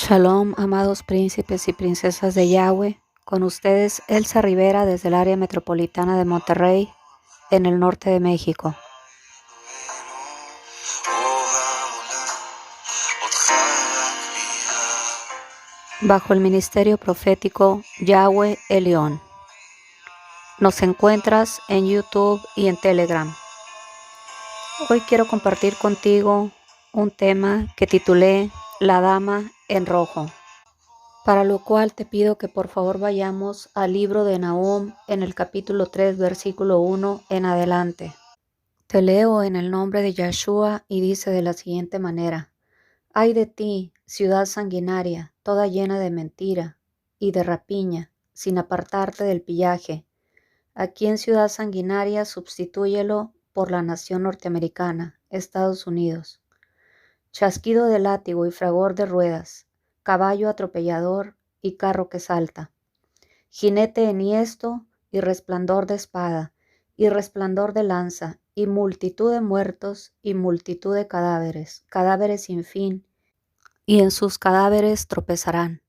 Shalom, amados príncipes y princesas de Yahweh, con ustedes Elsa Rivera desde el área metropolitana de Monterrey, en el norte de México. Bajo el ministerio profético Yahweh Elión. Nos encuentras en YouTube y en Telegram. Hoy quiero compartir contigo un tema que titulé La Dama en Rojo, para lo cual te pido que por favor vayamos al libro de Nahum en el capítulo 3, versículo 1 en adelante. Te leo en el nombre de Yahshua y dice de la siguiente manera: Ay de ti, ciudad sanguinaria, toda llena de mentira y de rapiña, sin apartarte del pillaje. Aquí en ciudad sanguinaria substitúyelo por la nación norteamericana, Estados Unidos. Chasquido de látigo y fragor de ruedas, caballo atropellador y carro que salta, jinete enhiesto y resplandor de espada, y resplandor de lanza, y multitud de muertos, y multitud de cadáveres, cadáveres sin fin, y en sus cadáveres tropezarán.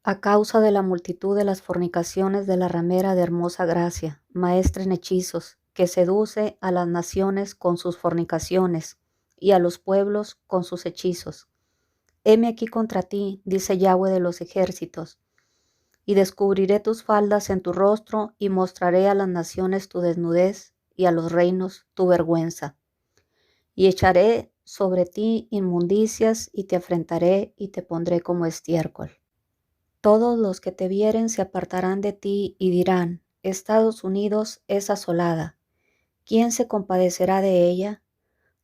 A causa de la multitud de las fornicaciones de la ramera de hermosa gracia, maestra en hechizos, que seduce a las naciones con sus fornicaciones, y a los pueblos con sus hechizos. Heme aquí contra ti, dice Yahweh de los ejércitos, y descubriré tus faldas en tu rostro, y mostraré a las naciones tu desnudez, y a los reinos tu vergüenza. Y echaré sobre ti inmundicias, y te afrentaré, y te pondré como estiércol. Todos los que te vieren se apartarán de ti, y dirán: Estados Unidos es asolada. ¿Quién se compadecerá de ella?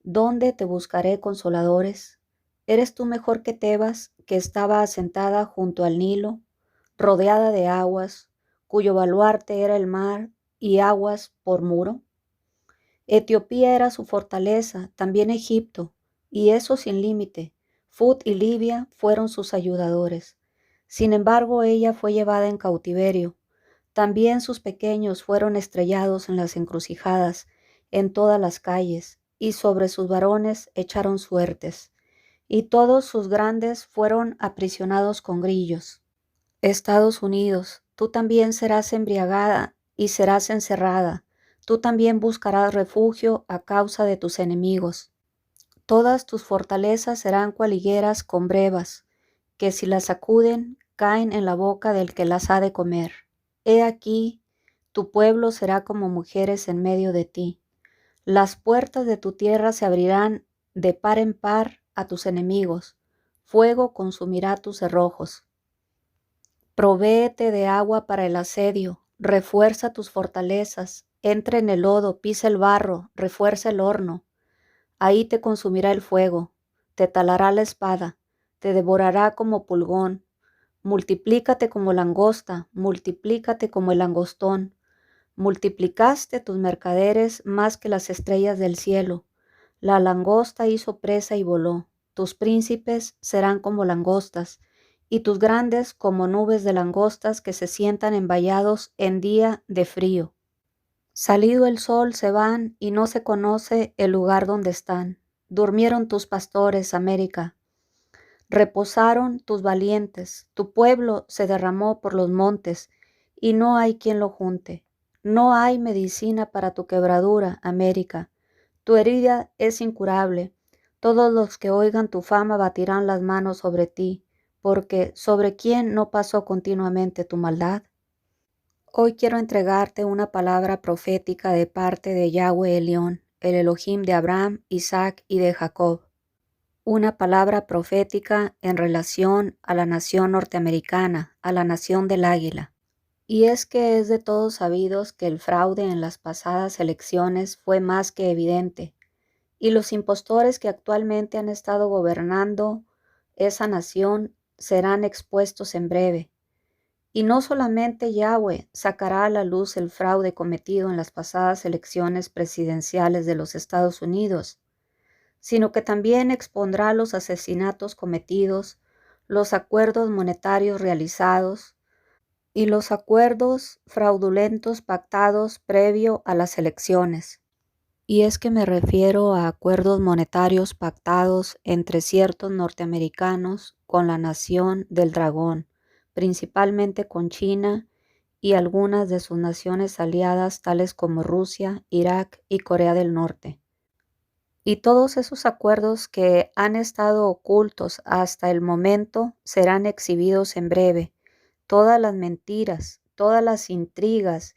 ¿Dónde te buscaré consoladores? ¿Eres tú mejor que Tebas, que estaba asentada junto al Nilo, rodeada de aguas, cuyo baluarte era el mar y aguas por muro? Etiopía era su fortaleza, también Egipto, y eso sin límite. Fut y Libia fueron sus ayudadores. Sin embargo, ella fue llevada en cautiverio. También sus pequeños fueron estrellados en las encrucijadas, en todas las calles, y sobre sus varones echaron suertes, y todos sus grandes fueron aprisionados con grillos. Estados Unidos, tú también serás embriagada y serás encerrada. Tú también buscarás refugio a causa de tus enemigos. Todas tus fortalezas serán cual higueras con brevas, que si las sacuden, caen en la boca del que las ha de comer. He aquí, tu pueblo será como mujeres en medio de ti. Las puertas de tu tierra se abrirán de par en par a tus enemigos. Fuego consumirá tus cerrojos. Provéete de agua para el asedio, refuerza tus fortalezas, entra en el lodo, pisa el barro, refuerza el horno. Ahí te consumirá el fuego, te talará la espada, te devorará como pulgón. Multiplícate como langosta, multiplícate como el langostón. Multiplicaste tus mercaderes más que las estrellas del cielo. La langosta hizo presa y voló. Tus príncipes serán como langostas, y tus grandes como nubes de langostas que se sientan envallados en día de frío. Salido el sol se van y no se conoce el lugar donde están. Durmieron tus pastores, América. Reposaron tus valientes. Tu pueblo se derramó por los montes y no hay quien lo junte. No hay medicina para tu quebradura, América. Tu herida es incurable. Todos los que oigan tu fama batirán las manos sobre ti, porque ¿sobre quién no pasó continuamente tu maldad? Hoy quiero entregarte una palabra profética de parte de Yahweh Elión, el Elohim de Abraham, Isaac y de Jacob. Una palabra profética en relación a la nación norteamericana, a la nación del águila. Y es que es de todos sabidos que el fraude en las pasadas elecciones fue más que evidente, y los impostores que actualmente han estado gobernando esa nación serán expuestos en breve. Y no solamente Yahweh sacará a la luz el fraude cometido en las pasadas elecciones presidenciales de los Estados Unidos, sino que también expondrá los asesinatos cometidos, los acuerdos monetarios realizados y los acuerdos fraudulentos pactados previo a las elecciones. Y es que me refiero a acuerdos monetarios pactados entre ciertos norteamericanos con la nación del dragón, principalmente con China y algunas de sus naciones aliadas tales como Rusia, Irak y Corea del Norte. Y todos esos acuerdos que han estado ocultos hasta el momento serán exhibidos en breve. Todas las mentiras, todas las intrigas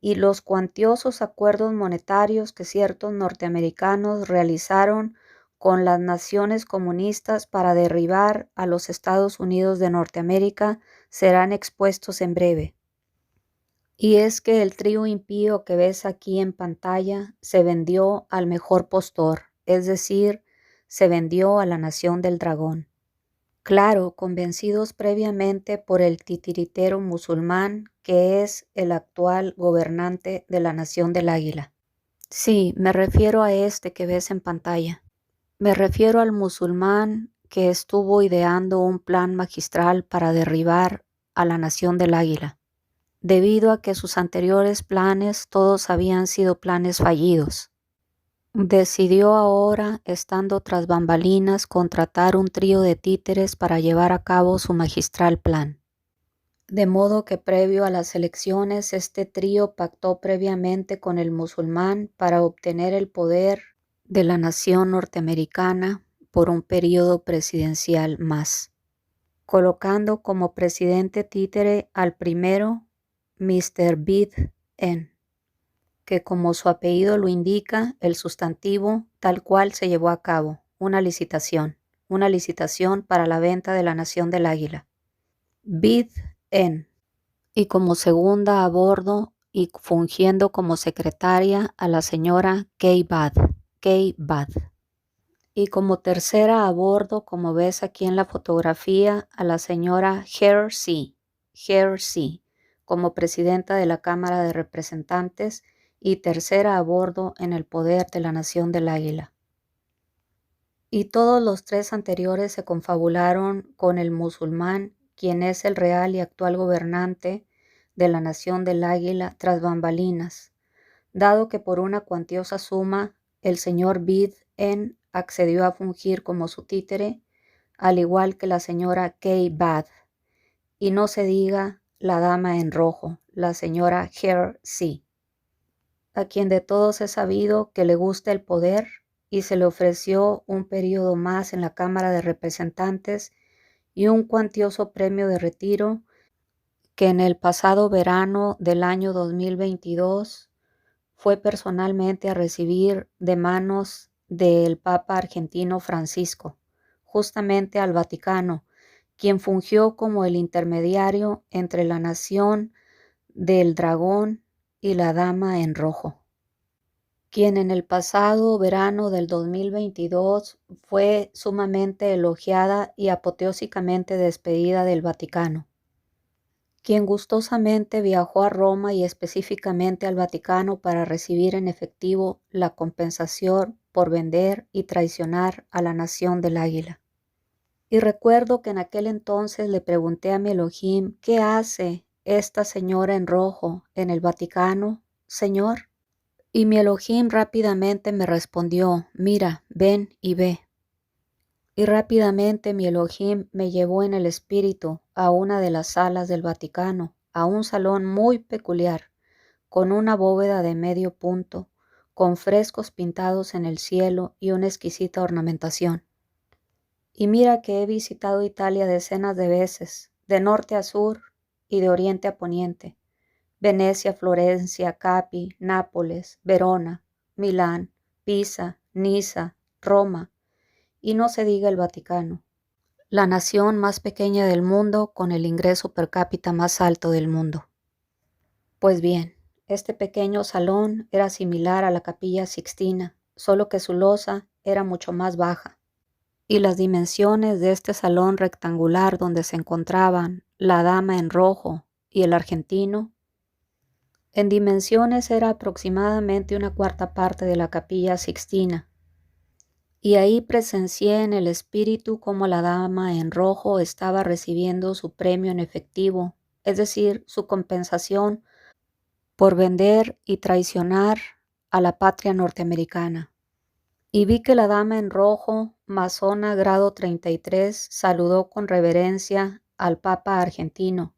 y los cuantiosos acuerdos monetarios que ciertos norteamericanos realizaron con las naciones comunistas para derribar a los Estados Unidos de Norteamérica serán expuestos en breve. Y es que el trío impío que ves aquí en pantalla se vendió al mejor postor, es decir, se vendió a la nación del dragón. Claro, convencidos previamente por el titiritero musulmán que es el actual gobernante de la nación del águila. Sí, me refiero a este que ves en pantalla. Me refiero al musulmán que estuvo ideando un plan magistral para derribar a la nación del águila, debido a que sus anteriores planes todos habían sido planes fallidos. Decidió ahora, estando tras bambalinas, contratar un trío de títeres para llevar a cabo su magistral plan. De modo que previo a las elecciones, este trío pactó previamente con el musulmán para obtener el poder de la nación norteamericana por un periodo presidencial más, colocando como presidente títere al primero, Mr. Biden, que como su apellido lo indica, el sustantivo tal cual se llevó a cabo, una licitación para la venta de la nación del águila. Biden. Y como segunda a bordo y fungiendo como secretaria a la señora Kay Bad. Y como tercera a bordo, como ves aquí en la fotografía, a la señora Hersey, como presidenta de la Cámara de Representantes y tercera a bordo en el poder de la nación del águila. Y todos los tres anteriores se confabularon con el musulmán, quien es el real y actual gobernante de la nación del águila tras bambalinas, dado que por una cuantiosa suma el señor Biden accedió a fungir como su títere, al igual que la señora Kay Bad, y no se diga la dama en rojo, la señora Hersey, a quien de todos es sabido que le gusta el poder y se le ofreció un periodo más en la Cámara de Representantes y un cuantioso premio de retiro que en el pasado verano del año 2022 fue personalmente a recibir de manos del Papa argentino Francisco, justamente al Vaticano, quien fungió como el intermediario entre la nación del dragón y la dama en rojo, quien en el pasado verano del 2022 fue sumamente elogiada y apoteósicamente despedida del Vaticano, quien gustosamente viajó a Roma y específicamente al Vaticano para recibir en efectivo la compensación por vender y traicionar a la nación del águila. Y recuerdo que en aquel entonces le pregunté a mi Elohim, ¿qué hace esta señora en rojo en el Vaticano, Señor? Y mi Elohim rápidamente me respondió, mira, ven y ve. Y rápidamente mi Elohim me llevó en el espíritu a una de las salas del Vaticano, a un salón muy peculiar, con una bóveda de medio punto, con frescos pintados en el cielo y una exquisita ornamentación. Y mira que he visitado Italia decenas de veces, de norte a sur y de oriente a poniente. Venecia, Florencia, Capi, Nápoles, Verona, Milán, Pisa, Niza, Roma, y no se diga el Vaticano, la nación más pequeña del mundo con el ingreso per cápita más alto del mundo. Pues bien, este pequeño salón era similar a la Capilla Sixtina, solo que su losa era mucho más baja, y las dimensiones de este salón rectangular donde se encontraban la dama en rojo y el argentino, en dimensiones era aproximadamente una cuarta parte de la Capilla Sixtina. Y ahí presencié en el espíritu cómo la dama en rojo estaba recibiendo su premio en efectivo, es decir, su compensación por vender y traicionar a la patria norteamericana. Y vi que la dama en rojo, masona grado 33, saludó con reverencia al Papa argentino,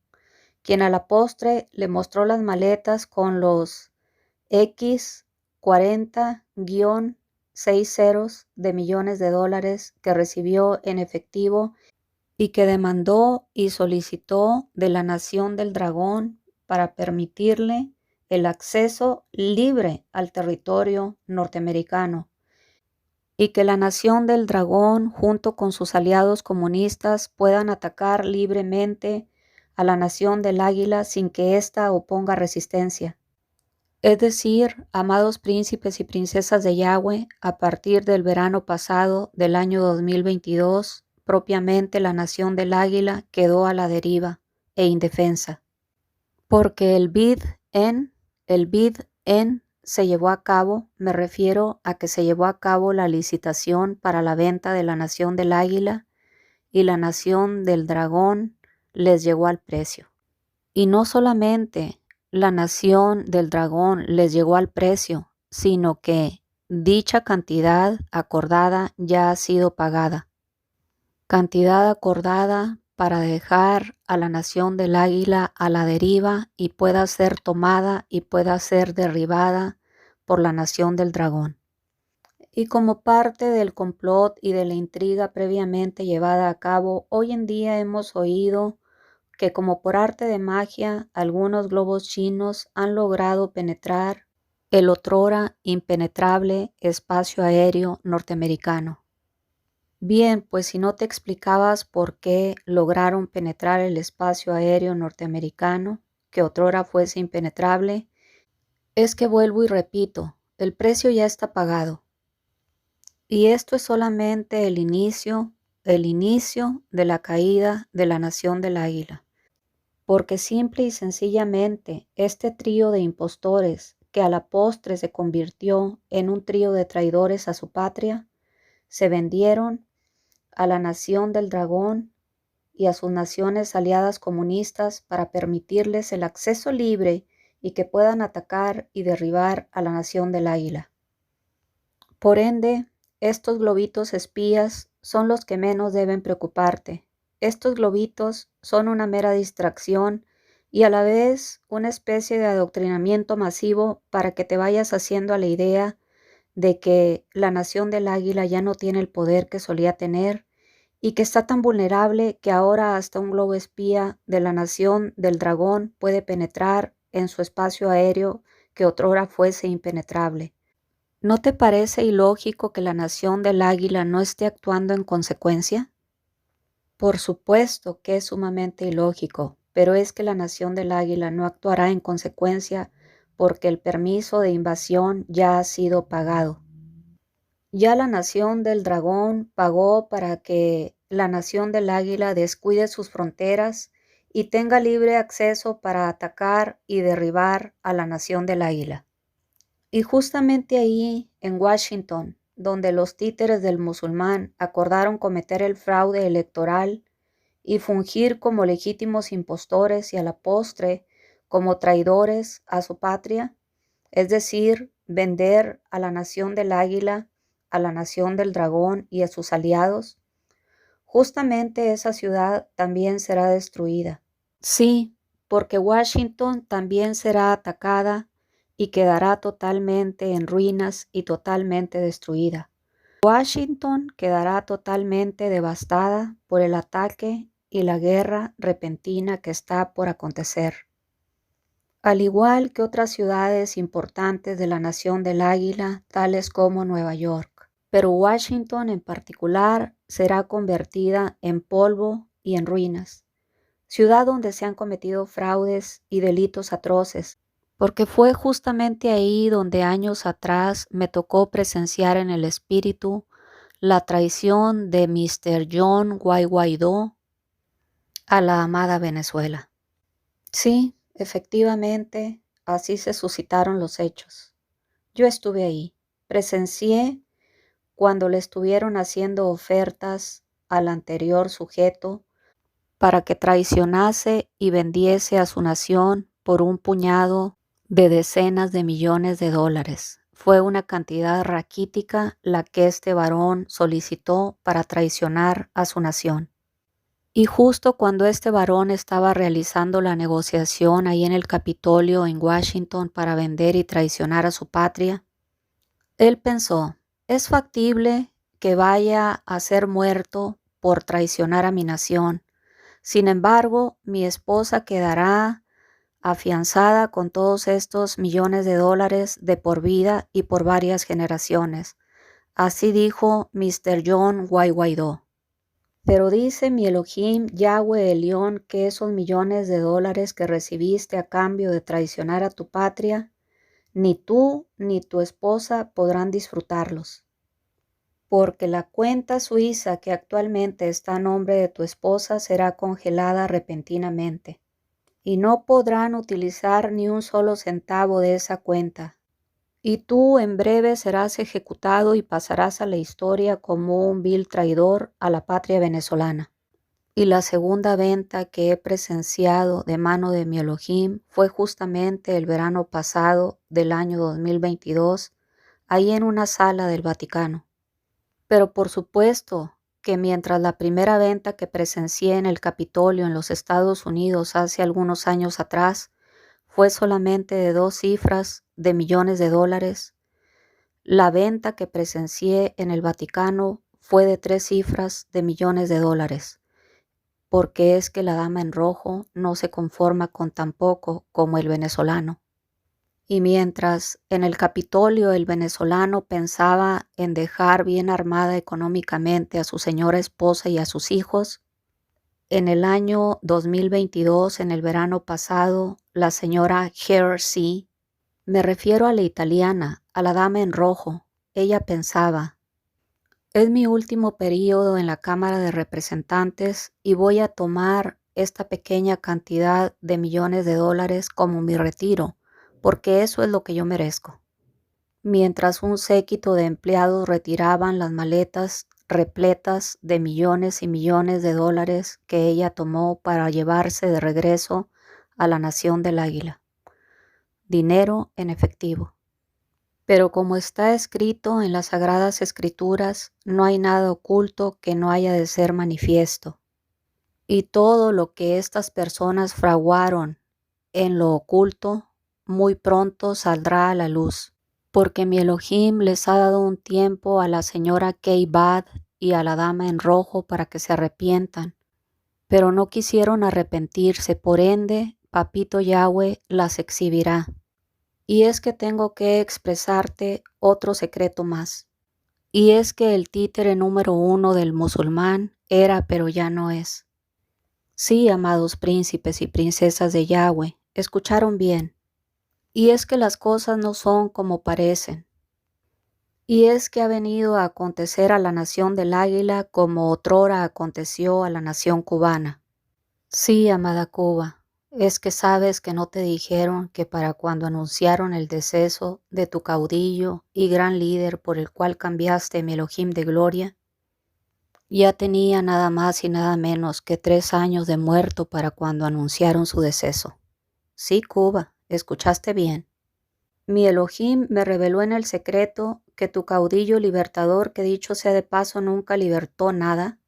quien a la postre le mostró las maletas con los X40-6 ceros de millones de dólares que recibió en efectivo y que demandó y solicitó de la Nación del Dragón para permitirle el acceso libre al territorio norteamericano, y que la Nación del Dragón, junto con sus aliados comunistas, puedan atacar libremente a la Nación del Águila sin que ésta oponga resistencia. Es decir, amados príncipes y princesas de Yahweh, a partir del verano pasado del año 2022, propiamente la Nación del Águila quedó a la deriva e indefensa, porque el bid-en se llevó a cabo, me refiero a que se llevó a cabo la licitación para la venta de la Nación del Águila, y la Nación del Dragón les llegó al precio. Y no solamente la Nación del Dragón les llegó al precio, sino que dicha cantidad acordada ya ha sido pagada. Cantidad acordada para dejar a la Nación del Águila a la deriva y pueda ser tomada y pueda ser derribada por la Nación del Dragón. Y como parte del complot y de la intriga previamente llevada a cabo, hoy en día hemos oído que como por arte de magia, algunos globos chinos han logrado penetrar el otrora impenetrable espacio aéreo norteamericano. Bien, pues si no te explicabas por qué lograron penetrar el espacio aéreo norteamericano, que otrora fuese impenetrable, es que vuelvo y repito, el precio ya está pagado. Y esto es solamente el inicio de la caída de la Nación del Águila. Porque simple y sencillamente este trío de impostores, que a la postre se convirtió en un trío de traidores a su patria, se vendieron a la Nación del Dragón y a sus naciones aliadas comunistas para permitirles el acceso libre y que puedan atacar y derribar a la Nación del Águila. Por ende, estos globitos espías son los que menos deben preocuparte. Estos globitos son una mera distracción y a la vez una especie de adoctrinamiento masivo para que te vayas haciendo a la idea de que la Nación del Águila ya no tiene el poder que solía tener y que está tan vulnerable que ahora hasta un globo espía de la Nación del Dragón puede penetrar en su espacio aéreo que otrora fuese impenetrable. ¿No te parece ilógico que la Nación del Águila no esté actuando en consecuencia? Por supuesto que es sumamente ilógico, pero es que la Nación del Águila no actuará en consecuencia porque el permiso de invasión ya ha sido pagado. Ya la Nación del Dragón pagó para que la Nación del Águila descuide sus fronteras y tenga libre acceso para atacar y derribar a la Nación del Águila. Y justamente ahí, en Washington, donde los títeres del musulmán acordaron cometer el fraude electoral y fungir como legítimos impostores y a la postre como traidores a su patria, es decir, vender a la Nación del Águila, a la Nación del Dragón y a sus aliados, justamente esa ciudad también será destruida. Sí, porque Washington también será atacada y quedará totalmente en ruinas y totalmente destruida. Washington quedará totalmente devastada por el ataque y la guerra repentina que está por acontecer. Al igual que otras ciudades importantes de la Nación del Águila, tales como Nueva York. Pero Washington en particular será convertida en polvo y en ruinas. Ciudad donde se han cometido fraudes y delitos atroces, porque fue justamente ahí donde años atrás me tocó presenciar en el espíritu la traición de Mr. John Guaidó a la amada Venezuela. Sí, efectivamente, así se suscitaron los hechos. Yo estuve ahí, presencié cuando le estuvieron haciendo ofertas al anterior sujeto para que traicionase y vendiese a su nación por un puñado de decenas de millones de dólares. fue una cantidad raquítica la que este varón solicitó para traicionar a su nación. Y justo cuando este varón estaba realizando la negociación ahí en el Capitolio en Washington para vender y traicionar a su patria, él pensó, es factible que vaya a ser muerto por traicionar a mi nación. Sin embargo, mi esposa quedará afianzada con todos estos millones de dólares de por vida y por varias generaciones. Así dijo Mr. John Guaidó. Pero dice mi Elohim, Yahweh Elión, que esos millones de dólares que recibiste a cambio de traicionar a tu patria, ni tú ni tu esposa podrán disfrutarlos. Porque la cuenta suiza que actualmente está a nombre de tu esposa será congelada repentinamente, y no podrán utilizar ni un solo centavo de esa cuenta. Y tú en breve serás ejecutado y pasarás a la historia como un vil traidor a la patria venezolana. Y la segunda venta que he presenciado de mano de mi Elohim fue justamente el verano pasado del año 2022, ahí en una sala del Vaticano. Pero por supuesto que mientras la primera venta que presencié en el Capitolio en los Estados Unidos hace algunos años atrás fue solamente de 2 cifras de millones de dólares, la venta que presencié en el Vaticano fue de 3 cifras de millones de dólares, porque es que la dama en rojo no se conforma con tan poco como el venezolano. Y mientras en el Capitolio el venezolano pensaba en dejar bien armada económicamente a su señora esposa y a sus hijos, en el año 2022, en el verano pasado, la señora Hersey, me refiero a la italiana, a la dama en rojo, ella pensaba, es mi último periodo en la Cámara de Representantes y voy a tomar esta pequeña cantidad de millones de dólares como mi retiro, porque eso es lo que yo merezco. Mientras un séquito de empleados retiraban las maletas repletas de millones y millones de dólares que ella tomó para llevarse de regreso a la nación del águila. Dinero en efectivo. Pero como está escrito en las Sagradas Escrituras, no hay nada oculto que no haya de ser manifiesto. Y todo lo que estas personas fraguaron en lo oculto, muy pronto saldrá a la luz. Porque mi Elohim les ha dado un tiempo a la señora K-Bad y a la dama en rojo para que se arrepientan. Pero no quisieron arrepentirse, por ende, Papito Yahweh las exhibirá. Y es que tengo que expresarte otro secreto más. Y es que el títere número 1 del musulmán era, pero ya no es. Sí, amados príncipes y princesas de Yahweh, escucharon bien. Y es que las cosas no son como parecen. Y es que ha venido a acontecer a la nación del águila como otrora aconteció a la nación cubana. Sí, amada Cuba, es que sabes que no te dijeron que para cuando anunciaron el deceso de tu caudillo y gran líder por el cual cambiaste mi Elohim de gloria, ya tenía nada más y nada menos que 3 años de muerto para cuando anunciaron su deceso. Sí, Cuba, escuchaste bien. Mi Elohim me reveló en el secreto que tu caudillo libertador, que dicho sea de paso nunca libertó nada,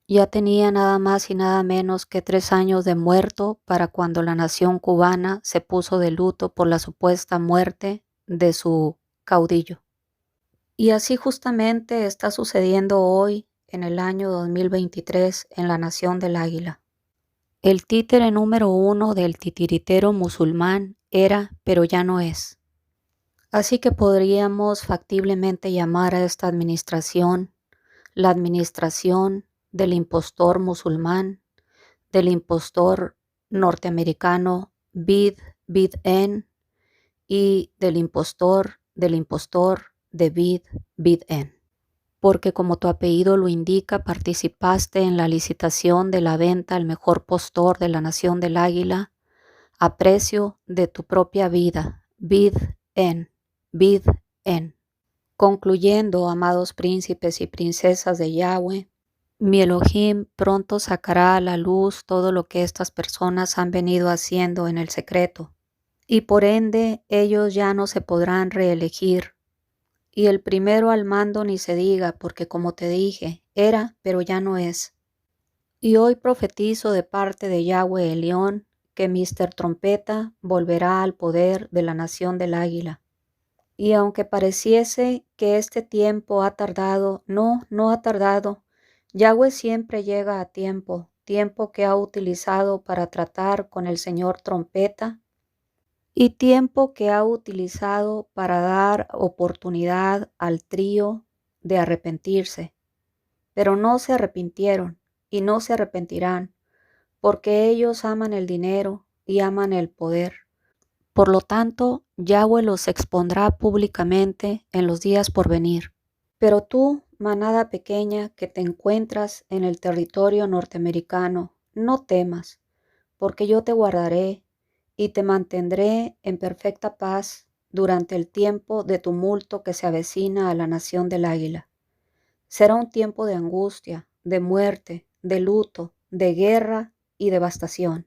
ya tenía nada más y nada menos que 3 años de muerto para cuando la nación cubana se puso de luto por la supuesta muerte de su caudillo. Y así justamente está sucediendo hoy en el año 2023 en la nación del águila. El títere número 1 del titiritero musulmán era, pero ya no es. Así que podríamos factiblemente llamar a esta administración la administración del impostor musulmán, del impostor norteamericano Biden y del impostor de Biden. Porque como tu apellido lo indica, participaste en la licitación de la venta al mejor postor de la nación del águila a precio de tu propia vida, Biden. Concluyendo, amados príncipes y princesas de Yahweh, mi Elohim pronto sacará a la luz todo lo que estas personas han venido haciendo en el secreto, y por ende ellos ya no se podrán reelegir, Y el primero al mando ni se diga, porque como te dije, era, pero ya no es. Y hoy profetizo de parte de Yahweh Elión que Mr. Trompeta volverá al poder de la nación del águila. Y aunque pareciese que este tiempo ha tardado, no ha tardado. Yahweh siempre llega a tiempo, tiempo que ha utilizado para tratar con el señor Trompeta y tiempo que ha utilizado para dar oportunidad al trío de arrepentirse. Pero no se arrepintieron y no se arrepentirán, porque ellos aman el dinero y aman el poder. Por lo tanto, Yahweh los expondrá públicamente en los días por venir. Pero tú, manada pequeña que te encuentras en el territorio norteamericano, no temas, porque yo te guardaré y te mantendré en perfecta paz durante el tiempo de tumulto que se avecina a la nación del águila. Será un tiempo de angustia, de muerte, de luto, de guerra y devastación.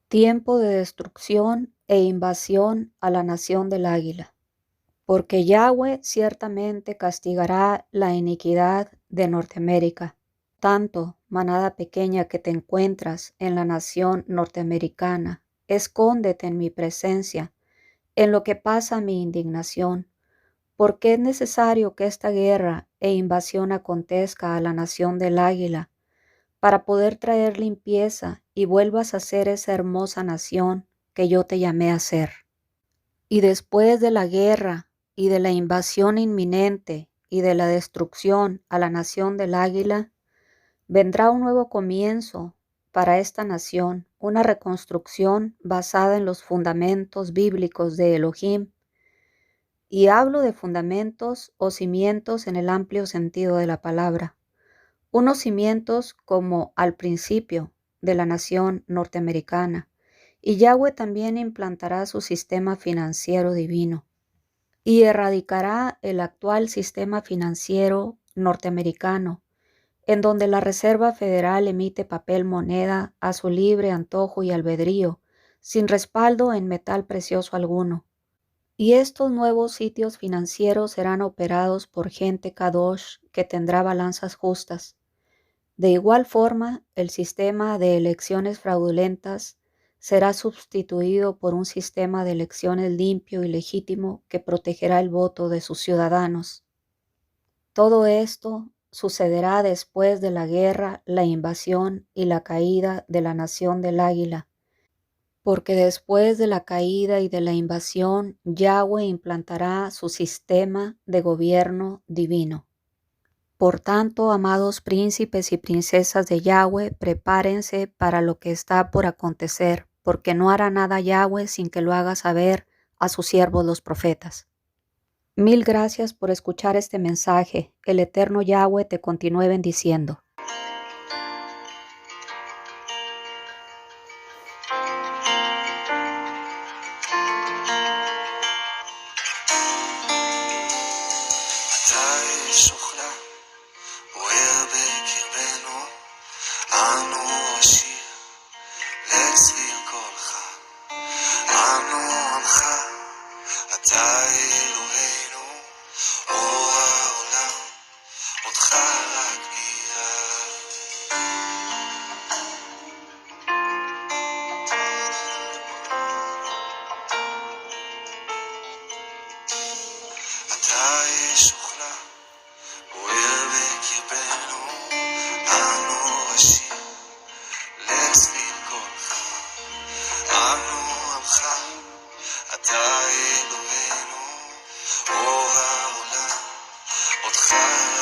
Tiempo de destrucción e invasión a la nación del águila. Porque Yahweh ciertamente castigará la iniquidad de Norteamérica. Tanto, manada pequeña que te encuentras en la nación norteamericana, escóndete en mi presencia, en lo que pasa mi indignación, porque es necesario que esta guerra e invasión acontezca a la nación del águila, para poder traer limpieza y vuelvas a ser esa hermosa nación que yo te llamé a ser. Y después de la guerra y de la invasión inminente y de la destrucción a la nación del águila, vendrá un nuevo comienzo para esta nación, una reconstrucción basada en los fundamentos bíblicos de Elohim. Y hablo de fundamentos o cimientos en el amplio sentido de la palabra. Unos cimientos como al principio de la nación norteamericana, y Yahweh también implantará su sistema financiero divino y erradicará el actual sistema financiero norteamericano, en donde la Reserva Federal emite papel moneda a su libre antojo y albedrío, sin respaldo en metal precioso alguno. Y estos nuevos sitios financieros serán operados por gente kadosh que tendrá balanzas justas. De igual forma, el sistema de elecciones fraudulentas será sustituido por un sistema de elecciones limpio y legítimo que protegerá el voto de sus ciudadanos. Todo esto sucederá después de la guerra, la invasión y la caída de la nación del águila, porque después de la caída y de la invasión, Yahweh implantará su sistema de gobierno divino. Por tanto, amados príncipes y princesas de Yahweh, prepárense para lo que está por acontecer, porque no hará nada Yahweh sin que lo haga saber a sus siervos los profetas. Mil gracias por escuchar este mensaje. El eterno Yahweh te continúe bendiciendo. אותך